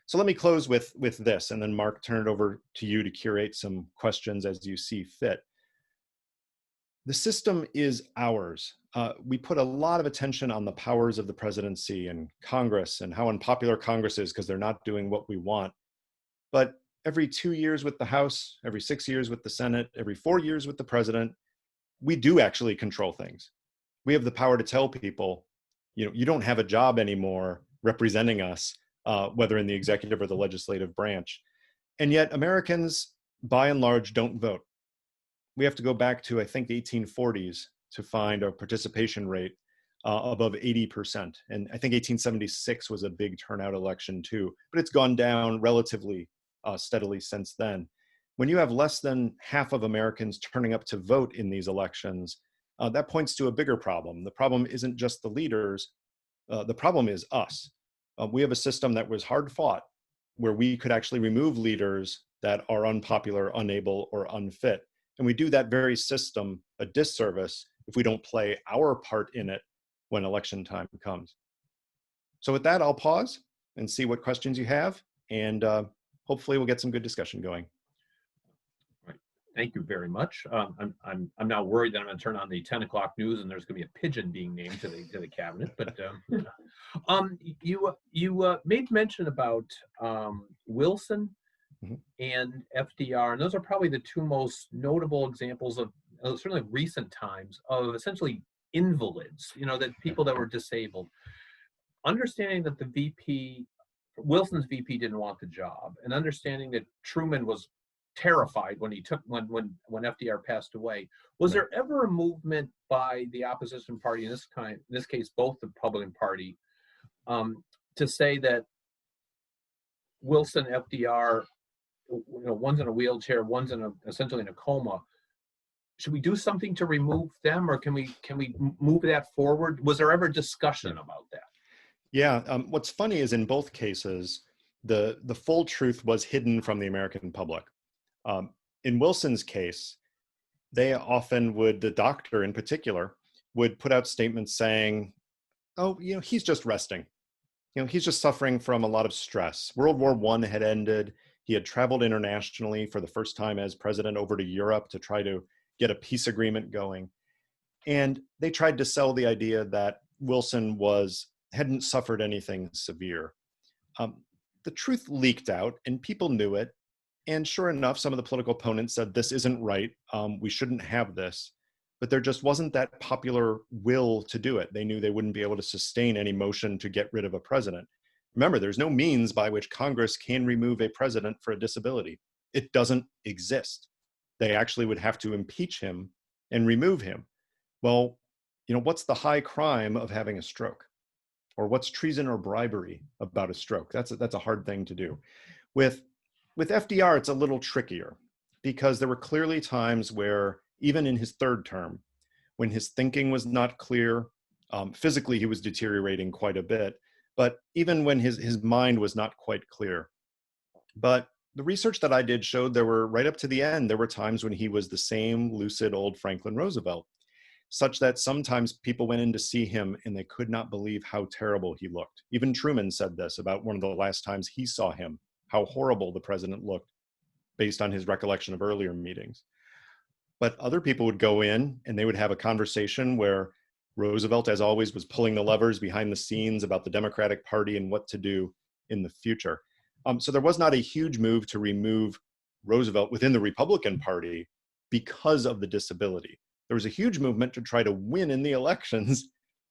So let me close with this, and then Mark, turn it over to you to curate some questions as you see fit. The system is ours. We put a lot of attention on the powers of the presidency and Congress and how unpopular Congress is because they're not doing what we want. But every 2 years with the House, every 6 years with the Senate, every 4 years with the president, we do actually control things. We have the power to tell people, you don't have a job anymore representing us, whether in the executive or the legislative branch. And yet Americans, by and large, don't vote. We have to go back to, I think, the 1840s to find a participation rate above 80%. And I think 1876 was a big turnout election too, but it's gone down relatively steadily since then. When you have less than half of Americans turning up to vote in these elections, that points to a bigger problem. The problem isn't just the leaders, the problem is us. We have a system that was hard fought, where we could actually remove leaders that are unpopular, unable, or unfit. And we do that very system a disservice if we don't play our part in it when election time comes. So with that, I'll pause and see what questions you have, and hopefully we'll get some good discussion going. Thank you very much. I'm now worried that I'm going to turn on the 10 o'clock news and there's going to be a pigeon being named to the cabinet. But you made mention about Wilson and FDR, and those are probably the two most notable examples of certainly recent times of essentially invalids. That people that were disabled. Understanding that the VP, Wilson's VP, didn't want the job, and understanding that Truman was terrified when FDR passed away. Was there ever a movement by the opposition party, in this case both the Republican Party, to say that Wilson, FDR, one's in a wheelchair, one's essentially in a coma, should we do something to remove them, or can we move that forward? Was there ever discussion about that? Yeah, what's funny is in both cases, the full truth was hidden from the American public. In Wilson's case, they often would, the doctor in particular, would put out statements saying, oh, he's just resting. He's just suffering from a lot of stress. World War I had ended. He had traveled internationally for the first time as president over to Europe to try to get a peace agreement going. And they tried to sell the idea that Wilson hadn't suffered anything severe. The truth leaked out and people knew it. And sure enough, some of the political opponents said, this isn't right. We shouldn't have this. But there just wasn't that popular will to do it. They knew they wouldn't be able to sustain any motion to get rid of a president. Remember, there's no means by which Congress can remove a president for a disability. It doesn't exist. They actually would have to impeach him and remove him. Well, what's the high crime of having a stroke? Or what's treason or bribery about a stroke? That's a hard thing to do. With FDR, it's a little trickier because there were clearly times where, even in his third term, when his thinking was not clear, physically he was deteriorating quite a bit, but even when his mind was not quite clear. But the research that I did showed there were, right up to the end, there were times when he was the same lucid old Franklin Roosevelt, such that sometimes people went in to see him and they could not believe how terrible he looked. Even Truman said this about one of the last times he saw him, how horrible the president looked based on his recollection of earlier meetings. But other people would go in and they would have a conversation where Roosevelt, as always, was pulling the levers behind the scenes about the Democratic Party and what to do in the future. So there was not a huge move to remove Roosevelt within the Republican Party because of the disability. There was a huge movement to try to win in the elections,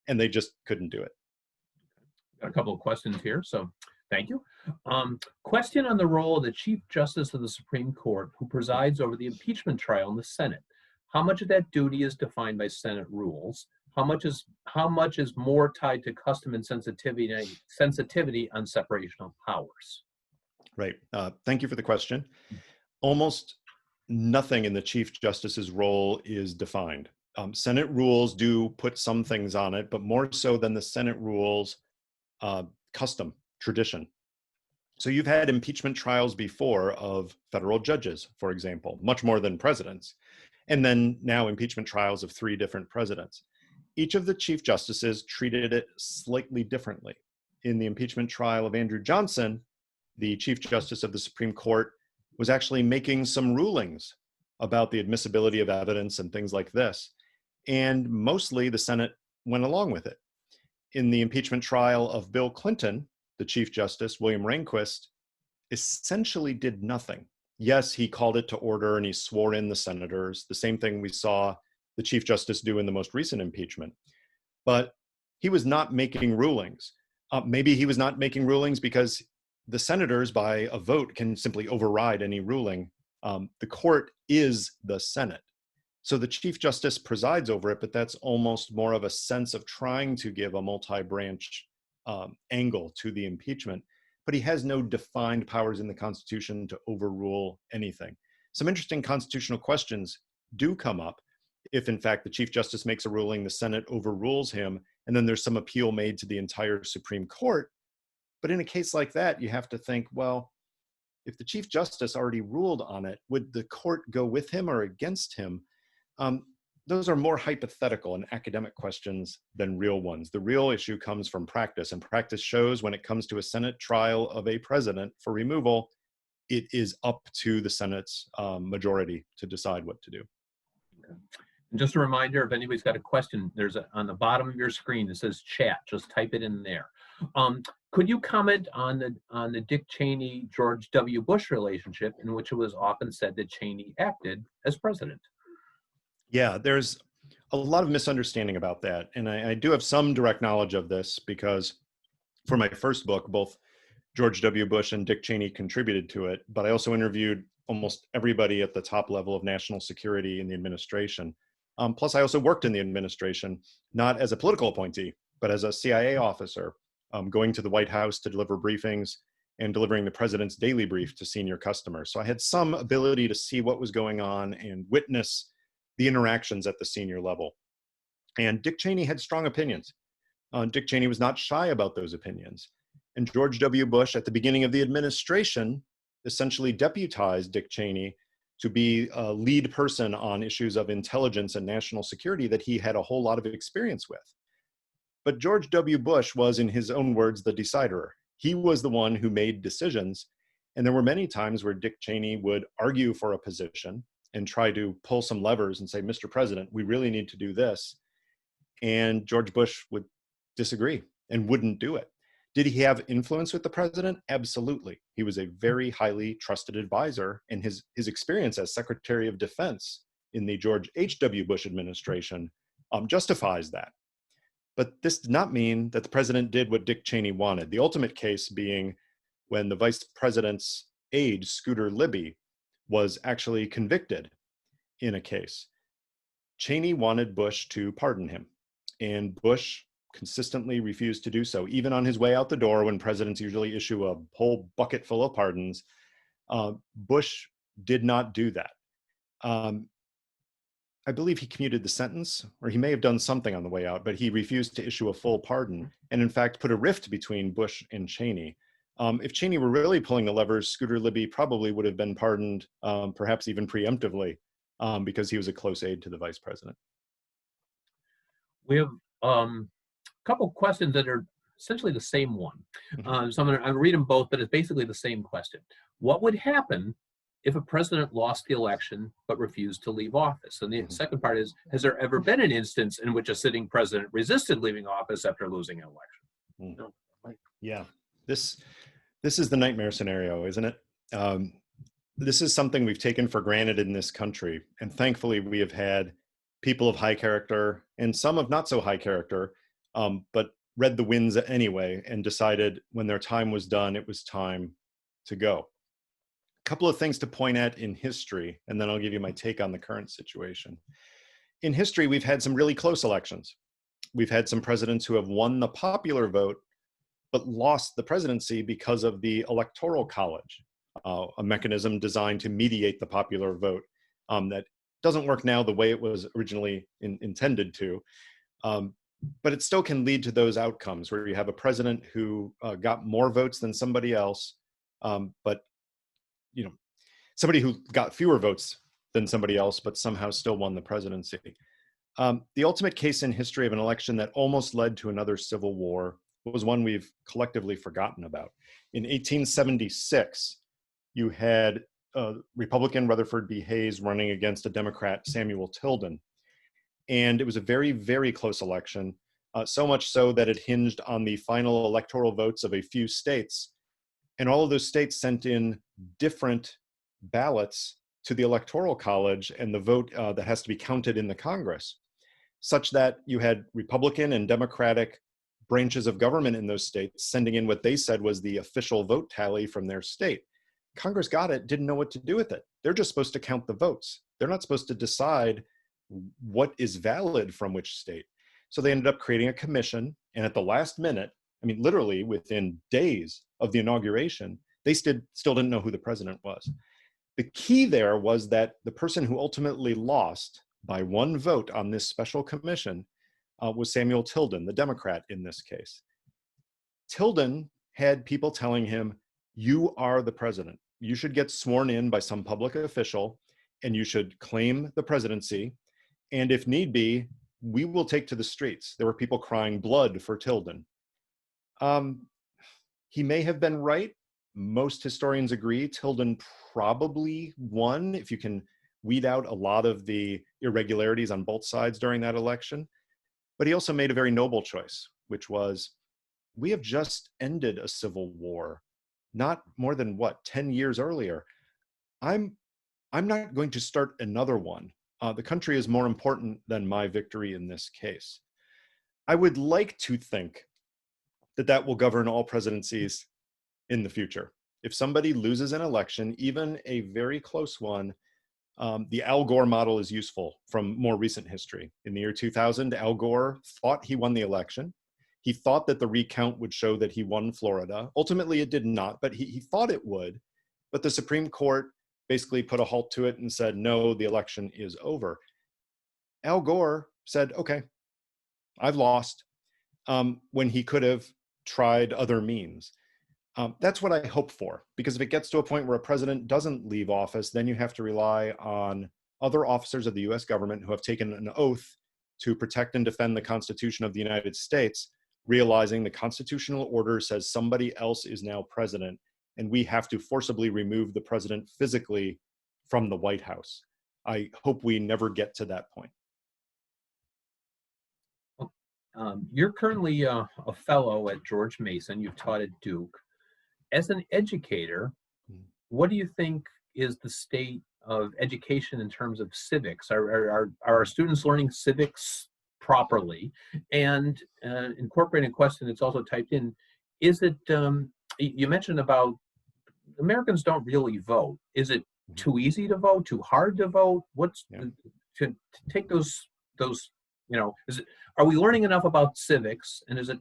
and they just couldn't do it. Got a couple of questions here, so thank you. Question on the role of the Chief Justice of the Supreme Court, who presides over the impeachment trial in the Senate. How much of that duty is defined by Senate rules? How much is more tied to custom and sensitivity on separation of powers? Right. Thank you for the question. Almost nothing in the Chief Justice's role is defined. Senate rules do put some things on it, but more so than the Senate rules, custom, tradition. So you've had impeachment trials before of federal judges, for example, much more than presidents. And then now impeachment trials of 3 different presidents. Each of the Chief Justices treated it slightly differently. In the impeachment trial of Andrew Johnson, the Chief Justice of the Supreme Court was actually making some rulings about the admissibility of evidence and things like this. And mostly the Senate went along with it. In the impeachment trial of Bill Clinton, the Chief Justice, William Rehnquist, essentially did nothing. Yes, he called it to order and he swore in the senators, the same thing we saw the Chief Justice do in the most recent impeachment. But he was not making rulings. Maybe he was not making rulings because the senators, by a vote, can simply override any ruling. The court is the Senate. So the Chief Justice presides over it, but that's almost more of a sense of trying to give a multi-branch angle to the impeachment. But he has no defined powers in the Constitution to overrule anything. Some interesting constitutional questions do come up if, in fact, the Chief Justice makes a ruling, the Senate overrules him, and then there's some appeal made to the entire Supreme Court. But in a case like that, you have to think, well, if the Chief Justice already ruled on it, would the court go with him or against him? Those are more hypothetical and academic questions than real ones. The real issue comes from practice, and practice shows when it comes to a Senate trial of a president for removal, it is up to the Senate's majority to decide what to do. Okay. And just a reminder, if anybody's got a question, there's on the bottom of your screen, it says chat, just type it in there. Could you comment on the Dick Cheney, George W. Bush relationship, in which it was often said that Cheney acted as president? Yeah, there's a lot of misunderstanding about that. And I do have some direct knowledge of this because for my first book, both George W. Bush and Dick Cheney contributed to it, but I also interviewed almost everybody at the top level of national security in the administration. Plus, I also worked in the administration, not as a political appointee, but as a CIA officer, going to the White House to deliver briefings and delivering the president's daily brief to senior customers. So I had some ability to see what was going on and witness the interactions at the senior level. And Dick Cheney had strong opinions. Dick Cheney was not shy about those opinions. And George W. Bush, at the beginning of the administration, essentially deputized Dick Cheney to be a lead person on issues of intelligence and national security that he had a whole lot of experience with. But George W. Bush was, in his own words, the decider. He was the one who made decisions. And there were many times where Dick Cheney would argue for a position and try to pull some levers and say, Mr. President, we really need to do this. And George Bush would disagree and wouldn't do it. Did he have influence with the president? Absolutely. He was a very highly trusted advisor, and his experience as Secretary of Defense in the George H.W. Bush administration justifies that. But this did not mean that the president did what Dick Cheney wanted. The ultimate case being when the vice president's aide, Scooter Libby, was actually convicted in a case. Cheney wanted Bush to pardon him. and Bush consistently refused to do so. Even on his way out the door, when presidents usually issue a whole bucket full of pardons, Bush did not do that. I believe he commuted the sentence, or he may have done something on the way out, but he refused to issue a full pardon, and in fact put a rift between Bush and Cheney. If Cheney were really pulling the levers, Scooter Libby probably would have been pardoned, perhaps even preemptively, because he was a close aide to the vice president. We have a couple questions that are essentially the same one. So I'm going to read them both, but it's basically the same question. What would happen if a president lost the election but refused to leave office? And the second part is, has there ever been an instance in which a sitting president resisted leaving office after losing an election? No. Yeah, this is the nightmare scenario, isn't it? This is something we've taken for granted in this country. And thankfully, we have had people of high character and some of not so high character, but read the winds anyway and decided when their time was done, it was time to go. A couple of things to point at in history, and then I'll give you my take on the current situation. In history, we've had some really close elections. We've had some presidents who have won the popular vote, but lost the presidency because of the Electoral College, a mechanism designed to mediate the popular vote that doesn't work now the way it was originally intended to. But it still can lead to those outcomes where you have a president who got more votes than somebody else, but somebody who got fewer votes than somebody else, but somehow still won the presidency. The ultimate case in history of an election that almost led to another civil war was one we've collectively forgotten about. In 1876, you had Republican Rutherford B. Hayes running against a Democrat, Samuel Tilden. And it was a very, very close election, so much so that it hinged on the final electoral votes of a few states. And all of those states sent in different ballots to the Electoral College and the vote that has to be counted in the Congress, such that you had Republican and Democratic branches of government in those states sending in what they said was the official vote tally from their state. Congress got it, didn't know what to do with it. They're just supposed to count the votes. They're not supposed to decide what is valid from which state. So they ended up creating a commission, and at the last minute, I mean, literally within days of the inauguration, they still didn't know who the president was. The key there was that the person who ultimately lost by one vote on this special commission was Samuel Tilden, the Democrat in this case. Tilden had people telling him, you are the president. You should get sworn in by some public official, and you should claim the presidency. And if need be, we will take to the streets. There were people crying blood for Tilden. He may have been right. Most historians agree Tilden probably won, if you can weed out a lot of the irregularities on both sides during that election. But he also made a very noble choice, which was, we have just ended a civil war, not more than 10 years earlier. I'm not going to start another one. The country is more important than my victory in this case. I would like to think that will govern all presidencies in the future. If somebody loses an election, even a very close one, the Al Gore model is useful from more recent history. In the year 2000, Al Gore thought he won the election. He thought that the recount would show that he won Florida. Ultimately, it did not, but he thought it would. But the Supreme Court basically put a halt to it and said, no, the election is over. Al Gore said, okay, I've lost, when he could have tried other means. That's what I hope for, because if it gets to a point where a president doesn't leave office, then you have to rely on other officers of the US government who have taken an oath to protect and defend the Constitution of the United States, realizing the constitutional order says somebody else is now president, and we have to forcibly remove the president physically from the White House. I hope we never get to that point. You're currently a fellow at George Mason. You've taught at Duke. As an educator, what do you think is the state of education in terms of civics? Are our students learning civics properly? And incorporating a question that's also typed in, is it, you mentioned about Americans don't really vote. Is it too easy to vote, too hard to vote? To take those You know, are we learning enough about civics, and is it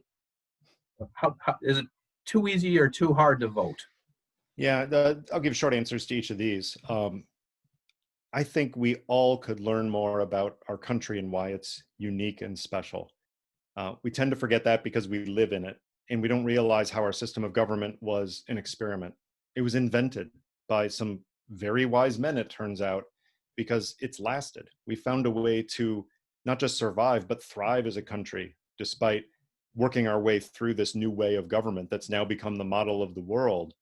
is it too easy or too hard to vote? Yeah, I'll give short answers to each of these. I think we all could learn more about our country and why it's unique and special. We tend to forget that because we live in it, and we don't realize how our system of government was an experiment. It was invented by some very wise men, it turns out, because it's lasted. We found a way to not just survive, but thrive as a country, despite working our way through this new way of government that's now become the model of the world.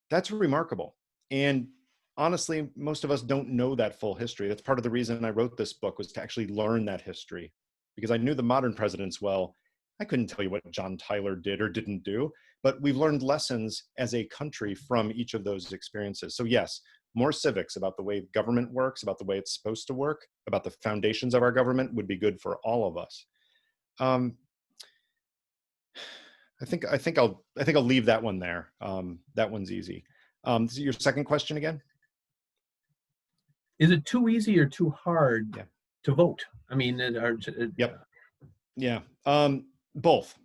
That's remarkable. And honestly, most of us don't know that full history. That's part of the reason I wrote this book, was to actually learn that history, because I knew the modern presidents well. I couldn't tell you what John Tyler did or didn't do, but we've learned lessons as a country from each of those experiences. So yes, more civics about the way government works, about the way it's supposed to work, about the foundations of our government would be good for all of us. I think I'll leave that one there. That one's easy. Your second question again? Is it too easy or too hard Yeah. to vote? I mean, Yep. Yeah. Both.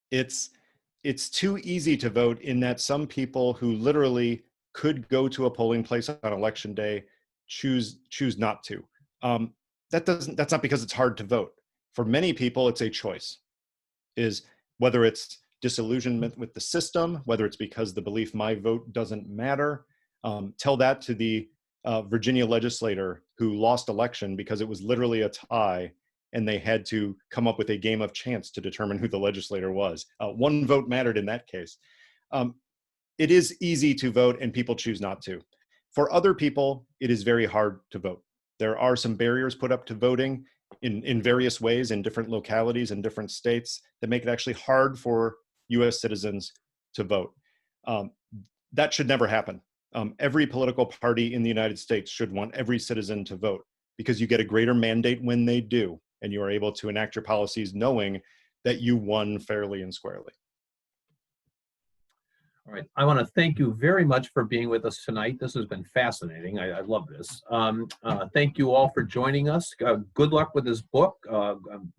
It's too easy to vote in that some people who literally could go to a polling place on election day choose not to. That's not because it's hard to vote. For many people, it's a choice. Is whether it's disillusionment with the system, whether it's because the belief my vote doesn't matter. Tell that to the Virginia legislator who lost election because it was literally a tie and they had to come up with a game of chance to determine who the legislator was. One vote mattered in that case. It is easy to vote and people choose not to. For other people, it is very hard to vote. There are some barriers put up to voting in various ways in different localities and different states that make it actually hard for US citizens to vote. That should never happen. Every political party in the United States should want every citizen to vote, because you get a greater mandate when they do, and you are able to enact your policies knowing that you won fairly and squarely. All right. I want to thank you very much for being with us tonight. This has been fascinating. I love this. Thank you all for joining us. Good luck with this book. I'm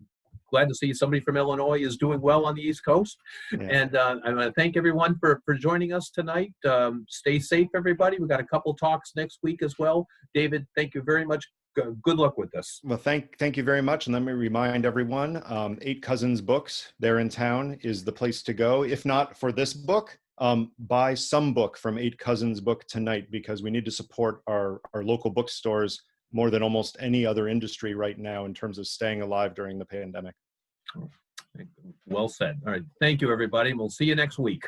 glad to see somebody from Illinois is doing well on the East Coast. Yeah. And I want to thank everyone for joining us tonight. Stay safe, everybody. We've got a couple talks next week as well. David, thank you very much. Good luck with this. Well, thank you very much. And let me remind everyone, 8 Cousins Books there in town is the place to go. If not for this book, buy some book from 8 Cousins Book tonight, because we need to support our local bookstores more than almost any other industry right now in terms of staying alive during the pandemic. Well said. All right. Thank you, everybody. We'll see you next week.